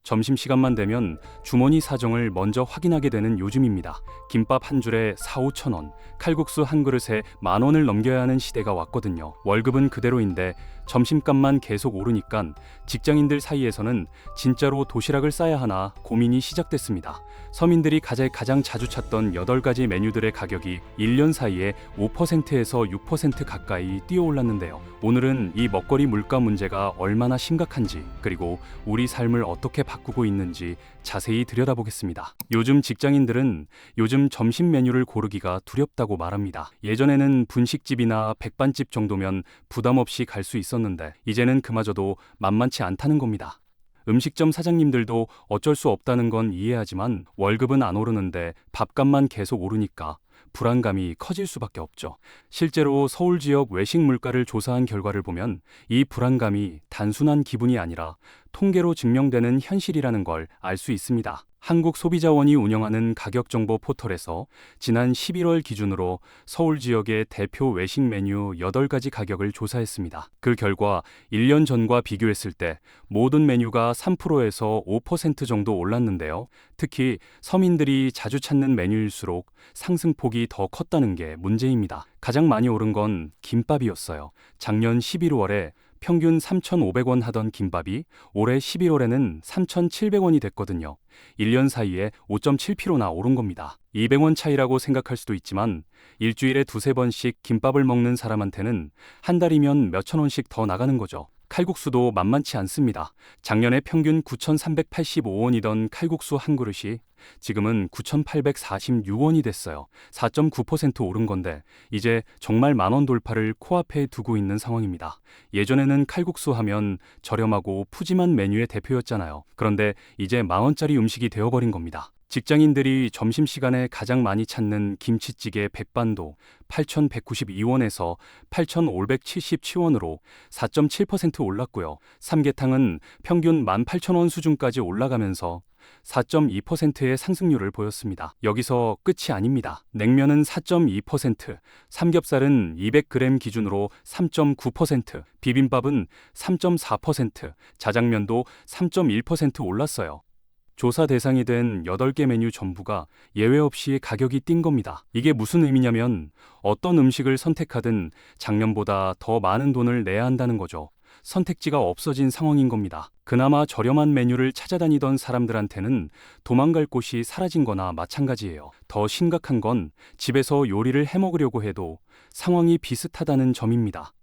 점심시간만 되면 주머니 사정을 먼저 확인하게 되는 요즘입니다. 김밥 한 줄에 4, 5천 원, 칼국수 한 그릇에 10,000원을 넘겨야 하는 시대가 왔거든요. 월급은 그대로인데 점심값만 계속 오르니까 직장인들 사이에서는 진짜로 도시락을 싸야 하나 고민이 시작됐습니다. 서민들이 가장 자주 찾던 8가지 메뉴들의 가격이 1년 사이에 5%에서 6% 가까이 뛰어올랐는데요. 오늘은 이 먹거리 물가 문제가 얼마나 심각한지, 그리고 우리 삶을 어떻게 바꾸고 있는지 자세히 들여다보겠습니다. 요즘 직장인들은 요즘 점심 메뉴를 고르기가 두렵다고 말합니다. 예전에는 분식집이나 백반집 정도면 부담 없이 갈 수 있었는데 이제는 그마저도 만만치 않다는 겁니다. 음식점 사장님들도 어쩔 수 없다는 건 이해하지만 월급은 안 오르는데 밥값만 계속 오르니까 불안감이 커질 수밖에 없죠. 실제로 서울 지역 외식 물가를 조사한 결과를 보면 이 불안감이 단순한 기분이 아니라 통계로 증명되는 현실이라는 걸 알 수 있습니다. 한국소비자원이 운영하는 가격정보 포털에서 지난 11월 기준으로 서울 지역의 대표 외식 메뉴 8가지 가격을 조사했습니다. 그 결과 1년 전과 비교했을 때 모든 메뉴가 3%에서 5% 정도 올랐는데요. 특히 서민들이 자주 찾는 메뉴일수록 상승폭이 더 컸다는 게 문제입니다. 가장 많이 오른 건 김밥이었어요. 작년 11월에 평균 3,500원 하던 김밥이 올해 11월에는 3,700원이 됐거든요. 1년 사이에 5.7%나 오른 겁니다. 200원 차이라고 생각할 수도 있지만 일주일에 두세 번씩 김밥을 먹는 사람한테는 한 달이면 몇천 원씩 더 나가는 거죠. 칼국수도 만만치 않습니다. 작년에 평균 9,385원이던 칼국수 한 그릇이 지금은 9,846원이 됐어요. 4.9% 오른 건데 이제 정말 10,000원 돌파를 코앞에 두고 있는 상황입니다. 예전에는 칼국수 하면 저렴하고 푸짐한 메뉴의 대표였잖아요. 그런데 이제 10,000원짜리 음식이 되어버린 겁니다. 직장인들이 점심시간에 가장 많이 찾는 김치찌개 백반도 8,192원에서 8,577원으로 4.7% 올랐고요. 삼계탕은 평균 18,000원 수준까지 올라가면서 4.2%의 상승률을 보였습니다. 여기서 끝이 아닙니다. 냉면은 4.2%, 삼겹살은 200g 기준으로 3.9%, 비빔밥은 3.4%, 자장면도 3.1% 올랐어요. 조사 대상이 된 8개 메뉴 전부가 예외 없이 가격이 뛴 겁니다. 이게 무슨 의미냐면 어떤 음식을 선택하든 작년보다 더 많은 돈을 내야 한다는 거죠. 선택지가 없어진 상황인 겁니다. 그나마 저렴한 메뉴를 찾아다니던 사람들한테는 도망갈 곳이 사라진 거나 마찬가지예요. 더 심각한 건 집에서 요리를 해먹으려고 해도 상황이 비슷하다는 점입니다.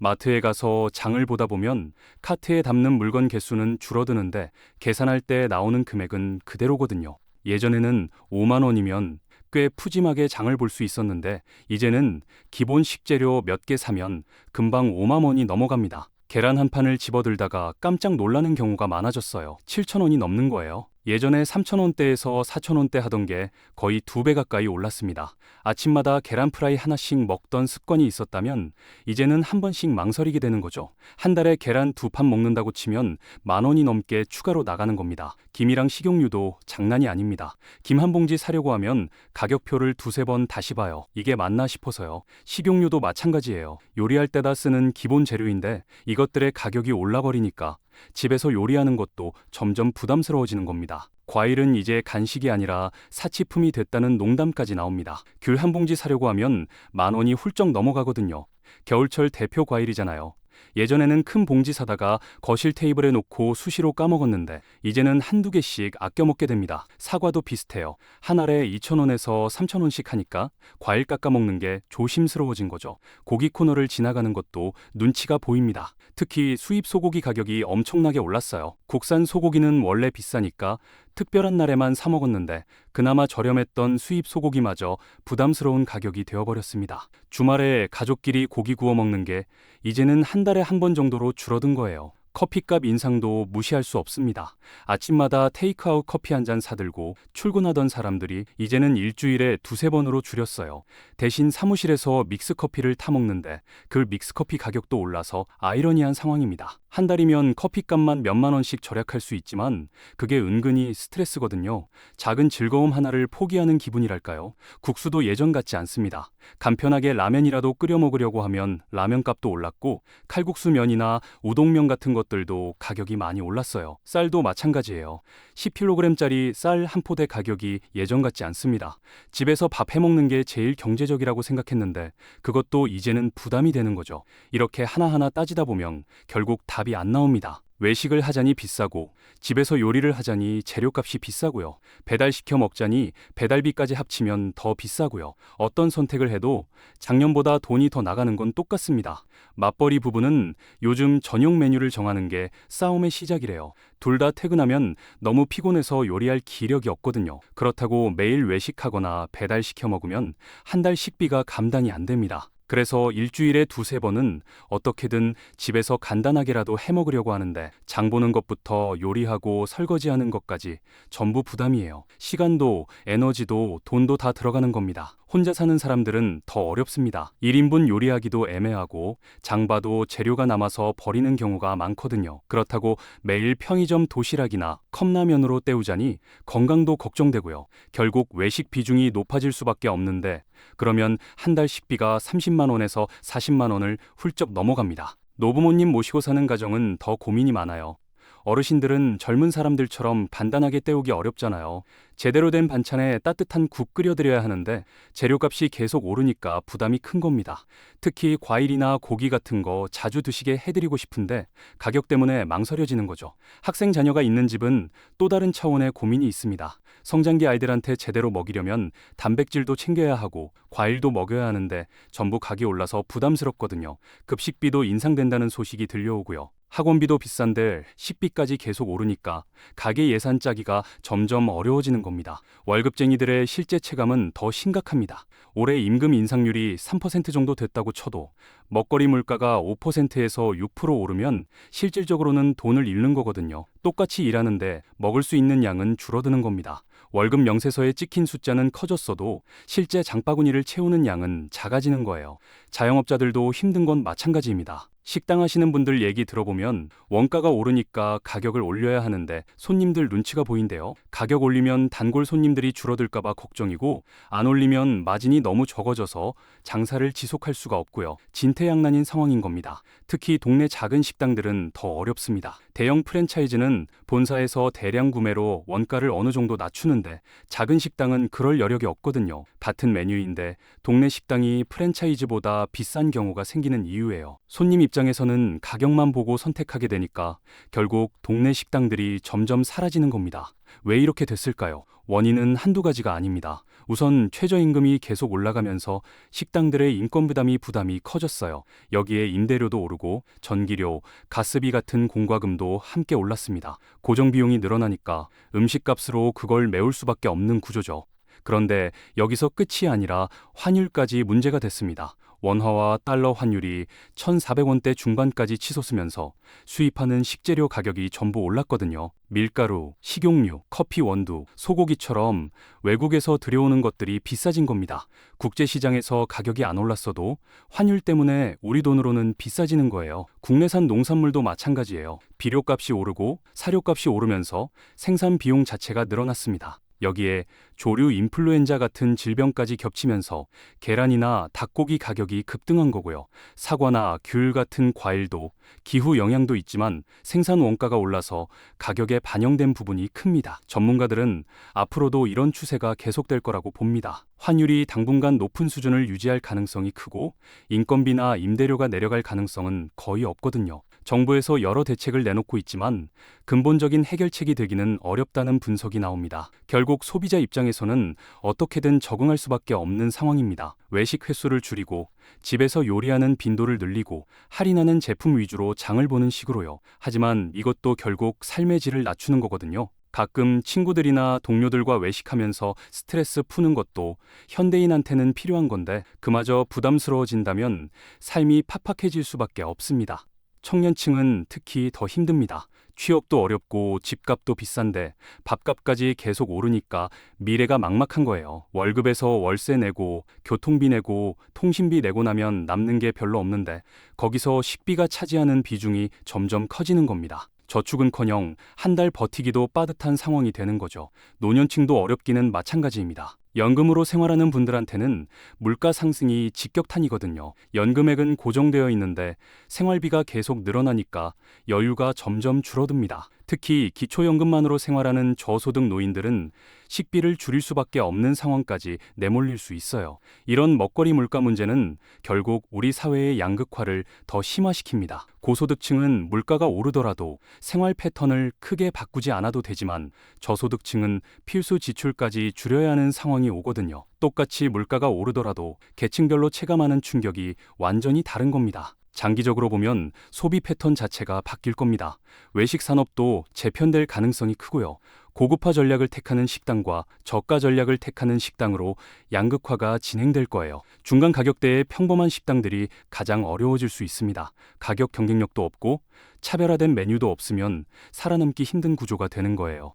마트에 가서 장을 보다 보면 카트에 담는 물건 개수는 줄어드는데 계산할 때 나오는 금액은 그대로거든요. 예전에는 5만 원이면 꽤 푸짐하게 장을 볼 수 있었는데 이제는 기본 식재료 몇 개 사면 금방 5만 원이 넘어갑니다. 계란 한 판을 집어들다가 깜짝 놀라는 경우가 많아졌어요. 7,000원이 넘는 거예요. 예전에 3,000원대에서 4,000원대 하던 게 거의 2배 가까이 올랐습니다. 아침마다 계란 프라이 하나씩 먹던 습관이 있었다면 이제는 한 번씩 망설이게 되는 거죠. 한 달에 계란 2판 먹는다고 치면 10,000원이 넘게 추가로 나가는 겁니다. 김이랑 식용유도 장난이 아닙니다. 김 한 봉지 사려고 하면 가격표를 두세 번 다시 봐요. 이게 맞나 싶어서요. 식용유도 마찬가지예요. 요리할 때다 쓰는 기본 재료인데 이것들의 가격이 올라버리니까 집에서 요리하는 것도 점점 부담스러워지는 겁니다. 과일은 이제 간식이 아니라 사치품이 됐다는 농담까지 나옵니다. 귤 한 봉지 사려고 하면 10,000원이 훌쩍 넘어가거든요. 겨울철 대표 과일이잖아요. 예전에는 큰 봉지 사다가 거실 테이블에 놓고 수시로 까먹었는데 이제는 한두 개씩 아껴 먹게 됩니다. 사과도 비슷해요. 한 알에 2,000원에서 3,000원씩 하니까 과일 깎아 먹는 게 조심스러워진 거죠. 고기 코너를 지나가는 것도 눈치가 보입니다. 특히 수입 소고기 가격이 엄청나게 올랐어요. 국산 소고기는 원래 비싸니까 특별한 날에만 사 먹었는데 그나마 저렴했던 수입 소고기마저 부담스러운 가격이 되어버렸습니다. 주말에 가족끼리 고기 구워 먹는 게 이제는 한 달에 한 번 정도로 줄어든 거예요. 커피값 인상도 무시할 수 없습니다. 아침마다 테이크아웃 커피 한 잔 사들고 출근하던 사람들이 이제는 일주일에 두세 번으로 줄였어요. 대신 사무실에서 믹스커피를 타 먹는데 그 믹스커피 가격도 올라서 아이러니한 상황입니다. 한 달이면 커피값만 몇만 원씩 절약할 수 있지만 그게 은근히 스트레스거든요. 작은 즐거움 하나를 포기하는 기분이랄까요? 국수도 예전 같지 않습니다. 간편하게 라면이라도 끓여 먹으려고 하면 라면값도 올랐고 칼국수 면이나 우동면 같은 것들도 가격이 많이 올랐어요. 쌀도 마찬가지예요. 10kg짜리 쌀 한 포대 가격이 예전 같지 않습니다. 집에서 밥 해먹는 게 제일 경제적이라고 생각했는데 그것도 이제는 부담이 되는 거죠. 이렇게 하나하나 따지다 보면 결국 답이 안 나옵니다. 외식을 하자니 비싸고 집에서 요리를 하자니 재료값이 비싸고요. 배달시켜 먹자니 배달비까지 합치면 더 비싸고요. 어떤 선택을 해도 작년보다 돈이 더 나가는 건 똑같습니다. 맞벌이 부부는 요즘 저녁 메뉴를 정하는 게 싸움의 시작이래요. 둘 다 퇴근하면 너무 피곤해서 요리할 기력이 없거든요. 그렇다고 매일 외식하거나 배달시켜 먹으면 한 달 식비가 감당이 안 됩니다. 그래서 일주일에 두세 번은 어떻게든 집에서 간단하게라도 해 먹으려고 하는데 장 보는 것부터 요리하고 설거지하는 것까지 전부 부담이에요. 시간도 에너지도 돈도 다 들어가는 겁니다. 혼자 사는 사람들은 더 어렵습니다. 1인분 요리하기도 애매하고 장 봐도 재료가 남아서 버리는 경우가 많거든요. 그렇다고 매일 편의점 도시락이나 컵라면으로 때우자니 건강도 걱정되고요. 결국 외식 비중이 높아질 수밖에 없는데 그러면 한 달 식비가 30만 원에서 40만 원을 훌쩍 넘어갑니다. 노부모님 모시고 사는 가정은 더 고민이 많아요. 어르신들은 젊은 사람들처럼 간단하게 때우기 어렵잖아요. 제대로 된 반찬에 따뜻한 국 끓여드려야 하는데 재료값이 계속 오르니까 부담이 큰 겁니다. 특히 과일이나 고기 같은 거 자주 드시게 해드리고 싶은데 가격 때문에 망설여지는 거죠. 학생 자녀가 있는 집은 또 다른 차원의 고민이 있습니다. 성장기 아이들한테 제대로 먹이려면 단백질도 챙겨야 하고 과일도 먹여야 하는데 전부 가격이 올라서 부담스럽거든요. 급식비도 인상된다는 소식이 들려오고요. 학원비도 비싼데 식비까지 계속 오르니까 가계 예산 짜기가 점점 어려워지는 겁니다. 월급쟁이들의 실제 체감은 더 심각합니다. 올해 임금 인상률이 3% 정도 됐다고 쳐도 먹거리 물가가 5%에서 6% 오르면 실질적으로는 돈을 잃는 거거든요. 똑같이 일하는데 먹을 수 있는 양은 줄어드는 겁니다. 월급 명세서에 찍힌 숫자는 커졌어도 실제 장바구니를 채우는 양은 작아지는 거예요. 자영업자들도 힘든 건 마찬가지입니다. 식당 하시는 분들 얘기 들어보면 원가가 오르니까 가격을 올려야 하는데 손님들 눈치가 보인대요. 가격 올리면 단골 손님들이 줄어들까봐 걱정이고 안 올리면 마진이 너무 적어져서 장사를 지속할 수가 없고요. 진퇴양난인 상황인 겁니다. 특히 동네 작은 식당들은 더 어렵습니다. 대형 프랜차이즈는 본사에서 대량 구매로 원가를 어느 정도 낮추는데 작은 식당은 그럴 여력이 없거든요. 같은 메뉴인데 동네 식당이 프랜차이즈보다 비싼 경우가 생기는 이유예요. 손님 입장에서는 가격만 보고 선택하게 되니까 결국 동네 식당들이 점점 사라지는 겁니다. 왜 이렇게 됐을까요? 원인은 한두 가지가 아닙니다. 우선 최저임금이 계속 올라가면서 식당들의 인건부담이 커졌어요. 여기에 임대료도 오르고 전기료, 가스비 같은 공과금도 함께 올랐습니다. 고정비용이 늘어나니까 음식값으로 그걸 메울 수밖에 없는 구조죠. 그런데 여기서 끝이 아니라 환율까지 문제가 됐습니다. 원화와 달러 환율이 1,400원대 중반까지 치솟으면서 수입하는 식재료 가격이 전부 올랐거든요. 밀가루, 식용유, 커피 원두, 소고기처럼 외국에서 들여오는 것들이 비싸진 겁니다. 국제시장에서 가격이 안 올랐어도 환율 때문에 우리 돈으로는 비싸지는 거예요. 국내산 농산물도 마찬가지예요. 비료값이 오르고 사료값이 오르면서 생산 비용 자체가 늘어났습니다. 여기에 조류 인플루엔자 같은 질병까지 겹치면서 계란이나 닭고기 가격이 급등한 거고요. 사과나 귤 같은 과일도 기후 영향도 있지만 생산 원가가 올라서 가격에 반영된 부분이 큽니다. 전문가들은 앞으로도 이런 추세가 계속될 거라고 봅니다. 환율이 당분간 높은 수준을 유지할 가능성이 크고 인건비나 임대료가 내려갈 가능성은 거의 없거든요. 정부에서 여러 대책을 내놓고 있지만 근본적인 해결책이 되기는 어렵다는 분석이 나옵니다. 결국 소비자 입장에서는 어떻게든 적응할 수밖에 없는 상황입니다. 외식 횟수를 줄이고 집에서 요리하는 빈도를 늘리고 할인하는 제품 위주로 장을 보는 식으로요. 하지만 이것도 결국 삶의 질을 낮추는 거거든요. 가끔 친구들이나 동료들과 외식하면서 스트레스 푸는 것도 현대인한테는 필요한 건데 그마저 부담스러워진다면 삶이 팍팍해질 수밖에 없습니다. 청년층은 특히 더 힘듭니다. 취업도 어렵고 집값도 비싼데 밥값까지 계속 오르니까 미래가 막막한 거예요. 월급에서 월세 내고 교통비 내고 통신비 내고 나면 남는 게 별로 없는데 거기서 식비가 차지하는 비중이 점점 커지는 겁니다. 저축은커녕 한 달 버티기도 빠듯한 상황이 되는 거죠. 노년층도 어렵기는 마찬가지입니다. 연금으로 생활하는 분들한테는 물가 상승이 직격탄이거든요. 연금액은 고정되어 있는데 생활비가 계속 늘어나니까 여유가 점점 줄어듭니다. 특히 기초연금만으로 생활하는 저소득 노인들은 식비를 줄일 수밖에 없는 상황까지 내몰릴 수 있어요. 이런 먹거리 물가 문제는 결국 우리 사회의 양극화를 더 심화시킵니다. 고소득층은 물가가 오르더라도 생활 패턴을 크게 바꾸지 않아도 되지만 저소득층은 필수 지출까지 줄여야 하는 상황이 오거든요. 똑같이 물가가 오르더라도 계층별로 체감하는 충격이 완전히 다른 겁니다. 장기적으로 보면 소비 패턴 자체가 바뀔 겁니다. 외식 산업도 재편될 가능성이 크고요. 고급화 전략을 택하는 식당과 저가 전략을 택하는 식당으로 양극화가 진행될 거예요. 중간 가격대의 평범한 식당들이 가장 어려워질 수 있습니다. 가격 경쟁력도 없고 차별화된 메뉴도 없으면 살아남기 힘든 구조가 되는 거예요.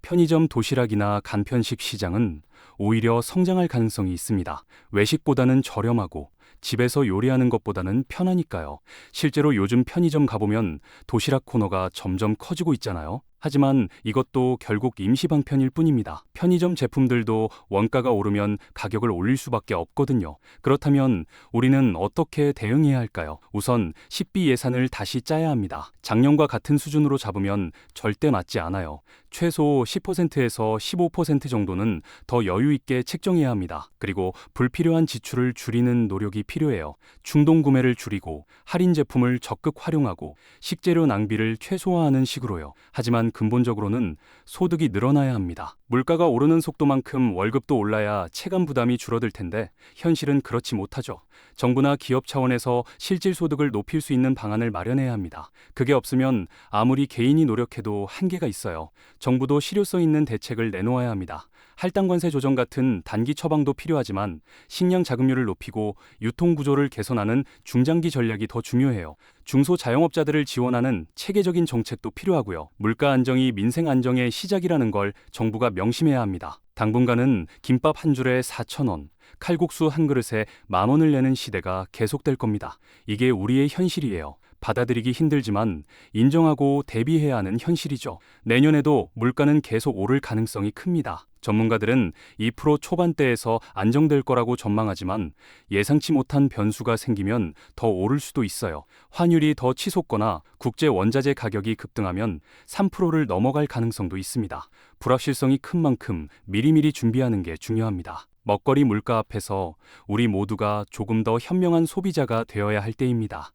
편의점 도시락이나 간편식 시장은 오히려 성장할 가능성이 있습니다. 외식보다는 저렴하고 집에서 요리하는 것보다는 편하니까요. 실제로 요즘 편의점 가보면 도시락 코너가 점점 커지고 있잖아요. 하지만 이것도 결국 임시방편일 뿐입니다. 편의점 제품들도 원가가 오르면 가격을 올릴 수밖에 없거든요. 그렇다면 우리는 어떻게 대응해야 할까요? 우선 식비 예산을 다시 짜야 합니다. 작년과 같은 수준으로 잡으면 절대 맞지 않아요. 최소 10%에서 15% 정도는 더 여유 있게 책정해야 합니다. 그리고 불필요한 지출을 줄이는 노력이 필요해요. 충동 구매를 줄이고 할인 제품을 적극 활용하고 식재료 낭비를 최소화하는 식으로요. 하지만 근본적으로는 소득이 늘어나야 합니다. 물가가 오르는 속도만큼 월급도 올라야 체감 부담이 줄어들 텐데 현실은 그렇지 못하죠. 정부나 기업 차원에서 실질 소득을 높일 수 있는 방안을 마련해야 합니다. 그게 없으면 아무리 개인이 노력해도 한계가 있어요. 정부도 실효성 있는 대책을 내놓아야 합니다. 할당관세 조정 같은 단기 처방도 필요하지만 식량 자급률을 높이고 유통 구조를 개선하는 중장기 전략이 더 중요해요. 중소자영업자들을 지원하는 체계적인 정책도 필요하고요. 물가 안정이 민생 안정의 시작이라는 걸 정부가 명심해야 합니다. 당분간은 김밥 한 줄에 4,000원, 칼국수 한 그릇에 10,000원을 내는 시대가 계속될 겁니다. 이게 우리의 현실이에요. 받아들이기 힘들지만 인정하고 대비해야 하는 현실이죠. 내년에도 물가는 계속 오를 가능성이 큽니다. 전문가들은 2% 초반대에서 안정될 거라고 전망하지만 예상치 못한 변수가 생기면 더 오를 수도 있어요. 환율이 더 치솟거나 국제 원자재 가격이 급등하면 3%를 넘어갈 가능성도 있습니다. 불확실성이 큰 만큼 미리미리 준비하는 게 중요합니다. 먹거리 물가 앞에서 우리 모두가 조금 더 현명한 소비자가 되어야 할 때입니다.